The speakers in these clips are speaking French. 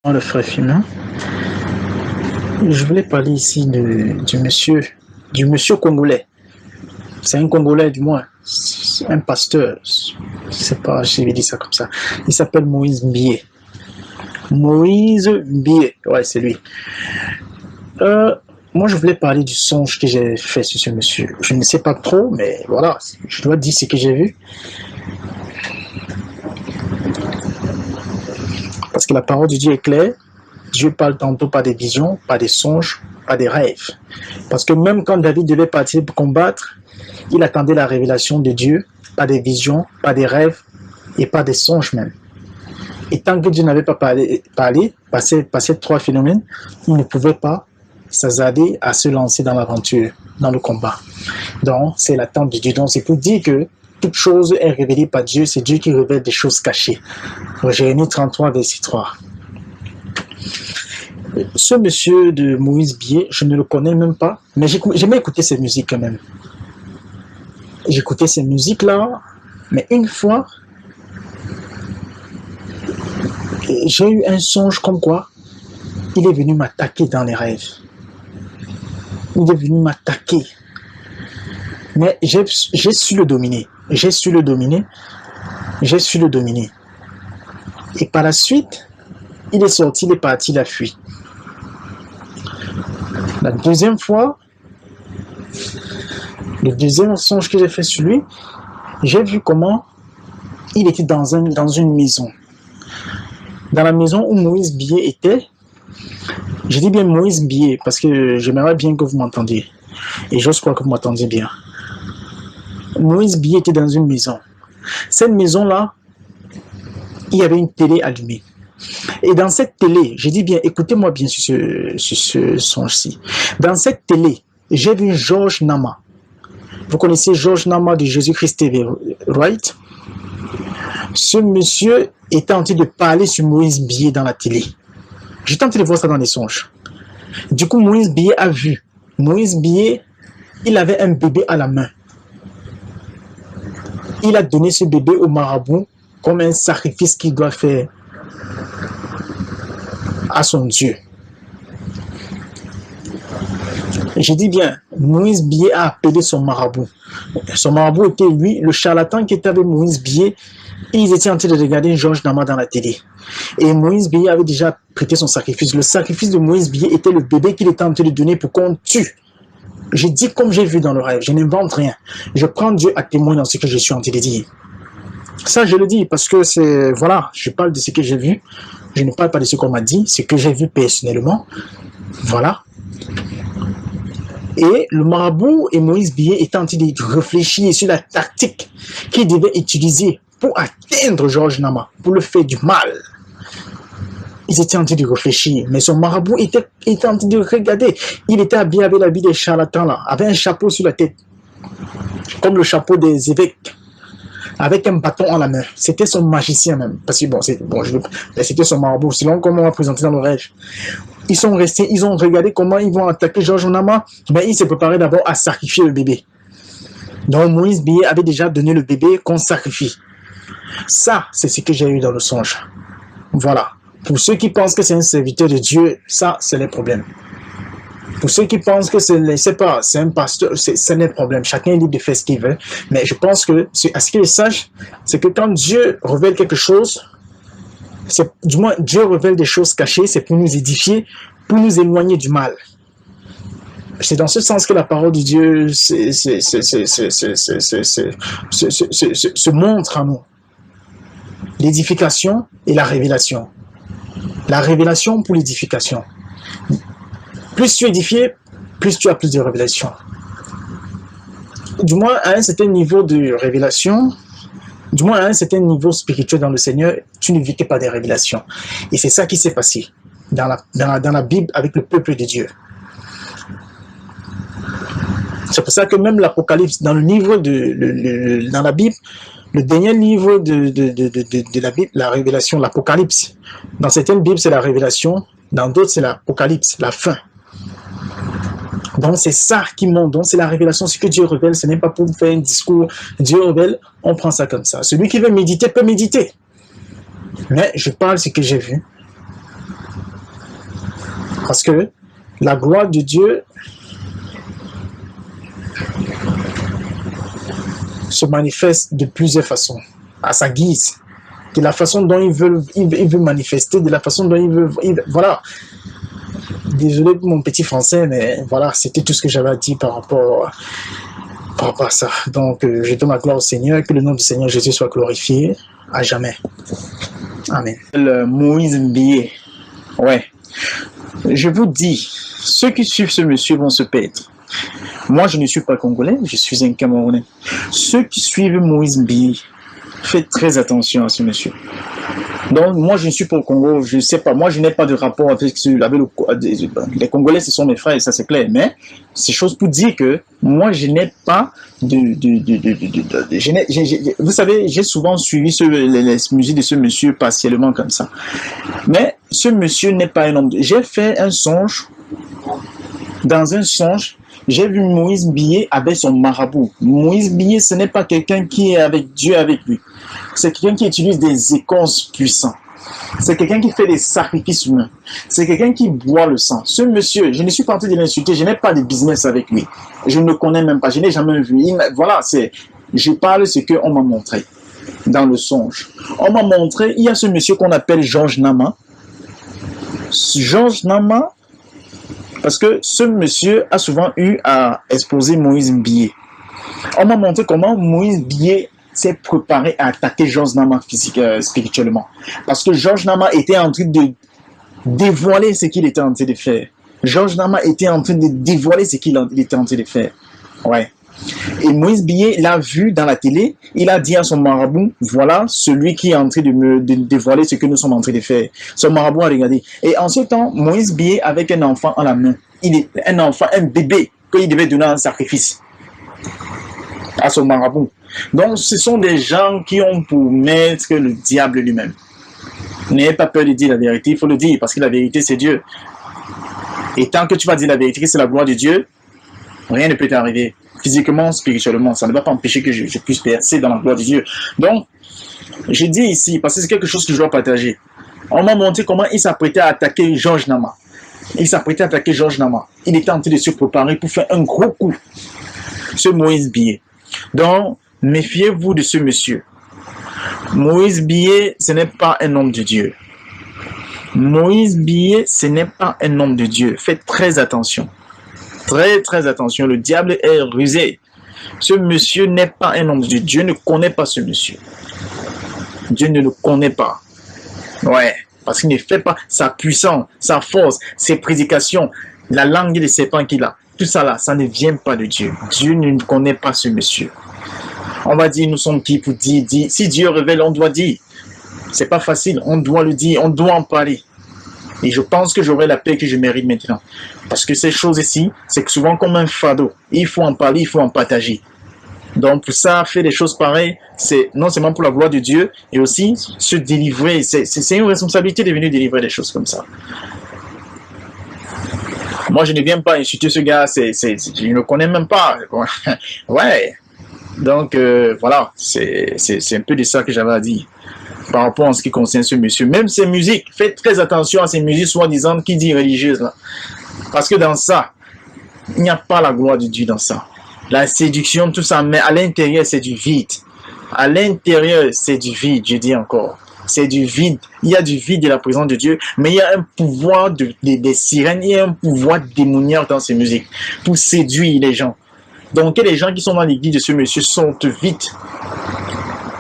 Le frère Fima. Je voulais parler ici du monsieur congolais. C'est un Congolais du moins, c'est un pasteur. Je sais pas, j'ai dit ça comme ça. Il s'appelle Moïse Mbie. Moïse Mbie, ouais, c'est lui. Moi, je voulais parler du songe que j'ai fait sur ce monsieur. Je ne sais pas trop, mais voilà, je dois dire ce que j'ai vu. Parce que la parole de Dieu est claire. Dieu parle tantôt par des visions, par des songes, par des rêves. Parce que même quand David devait partir pour combattre, il attendait la révélation de Dieu, pas des visions, pas des rêves et pas des songes même. Et tant que Dieu n'avait pas parlé par ces trois phénomènes, il ne pouvait pas s'hasarder à se lancer dans l'aventure, dans le combat. Donc, c'est l'attente de Dieu. Donc, c'est pour dire que toute chose est révélée par Dieu, c'est Dieu qui révèle des choses cachées. Jérémie 33, verset 3. Ce monsieur de Moïse Bié, je ne le connais même pas, mais j'aimais écouter ses musiques quand même. J'écoutais ces musiques-là, mais une fois, j'ai eu un songe comme quoi il est venu m'attaquer dans les rêves. Il est venu m'attaquer. Mais j'ai su le dominer. J'ai su le dominer. Et par la suite, il est sorti, il est parti, il a fui. La deuxième fois, le deuxième songe que j'ai fait sur lui, j'ai vu comment il était dans une maison. Dans la maison où Moïse Bié était, je dis bien Moïse Bié parce que j'aimerais bien que vous m'entendiez. Et j'ose croire que vous m'entendiez bien. Moïse Bié était dans une maison. Cette maison-là, il y avait une télé allumée. Et dans cette télé, je dis bien, écoutez-moi bien sur ce songe-ci. Dans cette télé, j'ai vu Georges Nama. Vous connaissez Georges Nama de Jésus-Christ TV, right? Ce monsieur était en train de parler sur Moïse Bié dans la télé. J'étais en train de voir ça dans les songes. Du coup, Moïse Bié a vu. Moïse Bié, il avait un bébé à la main. Il a donné ce bébé au marabout comme un sacrifice qu'il doit faire à son Dieu. Je dis bien, Moïse Bié a appelé son marabout. Son marabout était lui, le charlatan qui était avec Moïse Bié. Ils étaient en train de regarder Georges Nama dans la télé. Et Moïse Bié avait déjà prêté son sacrifice. Le sacrifice de Moïse Bié était le bébé qu'il était en train de donner pour qu'on tue. Je dis comme j'ai vu dans le rêve, je n'invente rien. Je prends Dieu à témoin dans ce que je suis en train de dire. Ça, je le dis parce que c'est, voilà, je parle de ce que j'ai vu. Je ne parle pas de ce qu'on m'a dit, ce que j'ai vu personnellement. Voilà. Et le marabout et Moïse Bié étaient en train de réfléchir sur la tactique qu'ils devaient utiliser pour atteindre Georges Nama, pour le faire du mal. Ils étaient en train de réfléchir, mais son marabout était en train de regarder. Il était habillé avec l'habit des charlatans, là, avec un chapeau sur la tête, comme le chapeau des évêques, avec un bâton en la main. C'était son magicien même, parce que c'était son marabout, selon comment on l'a présenté dans le rêve. Ils sont restés, ils ont regardé comment ils vont attaquer Georges Nama, mais ils se préparaient d'abord à sacrifier le bébé. Donc Moïse Bié avait déjà donné le bébé qu'on sacrifie. Ça, c'est ce que j'ai eu dans le songe. Voilà. Pour ceux qui pensent que c'est un serviteur de Dieu, ça, c'est les problèmes. Pour ceux qui pensent que c'est un pasteur, c'est les problèmes. Chacun est libre de faire ce qu'il veut. Mais je pense que, à ce qu'ils sachent, c'est que quand Dieu révèle quelque chose, du moins, Dieu révèle des choses cachées, c'est pour nous édifier, pour nous éloigner du mal. C'est dans ce sens que la parole de Dieu se montre à nous. L'édification et la révélation. La révélation pour l'édification. Plus tu es édifié, plus tu as plus de révélation. Du moins, à un certain niveau de révélation, du moins à un certain niveau spirituel dans le Seigneur, tu ne vis que par des révélations. Et c'est ça qui s'est passé dans la Bible avec le peuple de Dieu. C'est pour ça que même l'Apocalypse, dans le livre dans la Bible, le dernier livre de la Bible, la révélation, l'Apocalypse. Dans certaines Bibles, c'est la révélation, dans d'autres, c'est l'Apocalypse, la fin. Donc, c'est ça qui monte. Donc, c'est la révélation. Ce que Dieu révèle, ce n'est pas pour faire un discours. Dieu révèle, on prend ça comme ça. Celui qui veut méditer peut méditer. Mais je parle de ce que j'ai vu. Parce que la gloire de Dieu se manifeste de plusieurs façons, à sa guise, de la façon dont il veut manifester, de la façon dont voilà. Désolé pour mon petit français, mais voilà, c'était tout ce que j'avais à dire par rapport à ça. Donc, je donne la gloire au Seigneur, que le nom du Seigneur Jésus soit glorifié à jamais. Amen. Moïse Mbié. Ouais. Je vous dis, ceux qui suivent ce monsieur vont se perdre. Moi, je ne suis pas congolais, je suis un Camerounais. Ceux qui suivent Moïse Mbié, faites très attention à ce monsieur. Donc, moi, je ne suis pas au Congo, je ne sais pas. Moi, je n'ai pas de rapport avec les Congolais, ce sont mes frères, et ça c'est clair. Mais c'est chose pour dire que moi, je n'ai pas vous savez, j'ai souvent suivi les musiques de ce monsieur partiellement comme ça. Mais ce monsieur n'est pas un homme. J'ai fait un songe. Dans un songe, j'ai vu Moïse Mbié avec son marabout. Moïse Mbié, ce n'est pas quelqu'un qui est avec Dieu avec lui. C'est quelqu'un qui utilise des écorces puissants. C'est quelqu'un qui fait des sacrifices humains. C'est quelqu'un qui boit le sang. Ce monsieur, je ne suis pas en train de l'insulter, je n'ai pas de business avec lui. Je ne le connais même pas, je n'ai jamais vu. Voilà, je parle ce qu'on m'a montré dans le songe. On m'a montré, il y a ce monsieur qu'on appelle Georges Nama. Georges Nama, parce que ce monsieur a souvent eu à exposer Moïse Mbié. On m'a montré comment Moïse Mbié s'est préparé à attaquer Georges Nama spirituellement. Parce que Georges Nama était en train de dévoiler ce qu'il était en train de faire. Georges Nama était en train de dévoiler ce qu'il était en train de faire. Ouais. Et Moïse Mbié l'a vu dans la télé, il a dit à son marabout, voilà celui qui est en train de dévoiler ce que nous sommes en train de faire. Son marabout a regardé. Et en ce temps, Moïse Mbié avec un enfant en la main, un bébé, qu'il devait donner un sacrifice à son marabout. Donc, ce sont des gens qui ont pour maître le diable lui-même. N'ayez pas peur de dire la vérité, il faut le dire, parce que la vérité, c'est Dieu. Et tant que tu vas dire la vérité, c'est la gloire de Dieu, rien ne peut t'arriver. Physiquement, spirituellement, ça ne va pas empêcher que je puisse percer dans la gloire de Dieu. Donc, je dis ici, parce que c'est quelque chose que je dois partager. On m'a montré comment il s'apprêtait à attaquer Georges Nama. Il s'apprêtait à attaquer Georges Nama. Il était en train de se préparer pour faire un gros coup. Ce Moïse Mbié. Donc, méfiez-vous de ce monsieur. Moïse Mbié, ce n'est pas un homme de Dieu. Moïse Mbié, ce n'est pas un homme de Dieu. Faites très attention. Très, très attention. Le diable est rusé. Ce monsieur n'est pas un homme de Dieu. Dieu ne connaît pas ce monsieur. Dieu ne le connaît pas. Ouais. Parce qu'il ne fait pas sa puissance, sa force, ses prédications, la langue des serpents qu'il a. Tout ça là, ça ne vient pas de Dieu. Dieu ne connaît pas ce monsieur. On va dire, nous sommes qui pour dire. Si Dieu révèle, on doit dire. C'est pas facile, on doit le dire, on doit en parler. Et je pense que j'aurai la paix que je mérite maintenant. Parce que ces choses ici, c'est souvent comme un fardeau. Il faut en parler, il faut en partager. Donc pour ça, faire des choses pareilles, c'est non seulement pour la gloire de Dieu, et aussi se délivrer. C'est une responsabilité de venir délivrer des choses comme ça. Moi, je ne viens pas insulter ce gars, je ne le connais même pas. Ouais. Donc, voilà, c'est un peu de ça que j'avais à dire par rapport à ce qui concerne ce monsieur. Même ses musiques, faites très attention à ces musiques soi-disant qui dit religieuses. Là. Parce que dans ça, il n'y a pas la gloire de Dieu dans ça. La séduction, tout ça, mais à l'intérieur, c'est du vide. À l'intérieur, c'est du vide, je dis encore. C'est du vide. Il y a du vide de la présence de Dieu, mais il y a un pouvoir des sirènes, il y a un pouvoir démoniaque dans ces musiques pour séduire les gens. Donc, les gens qui sont dans l'église de ce monsieur sortent vite.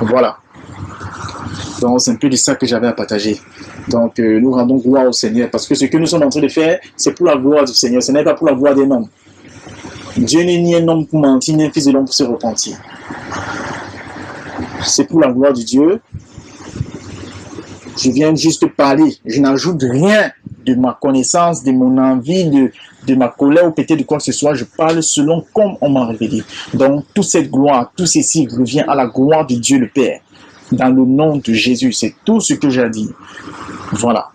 Voilà. Donc, c'est un peu de ça que j'avais à partager. Donc, nous rendons gloire au Seigneur, parce que ce que nous sommes en train de faire, c'est pour la gloire du Seigneur, ce n'est pas pour la gloire des hommes. Dieu n'est ni un homme pour mentir, ni un fils de l'homme pour se repentir. C'est pour la gloire de Dieu. Je viens juste parler. Je n'ajoute rien de ma connaissance, de mon envie, de ma colère ou peut-être de quoi que ce soit. Je parle selon comme on m'a révélé. Donc, toute cette gloire, tout ceci revient à la gloire de Dieu le Père. Dans le nom de Jésus. C'est tout ce que j'ai dit. Voilà.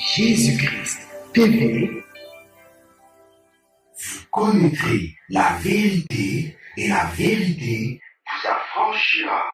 Jésus-Christ TV. Vous connaîtrez la vérité et la vérité vous affranchira.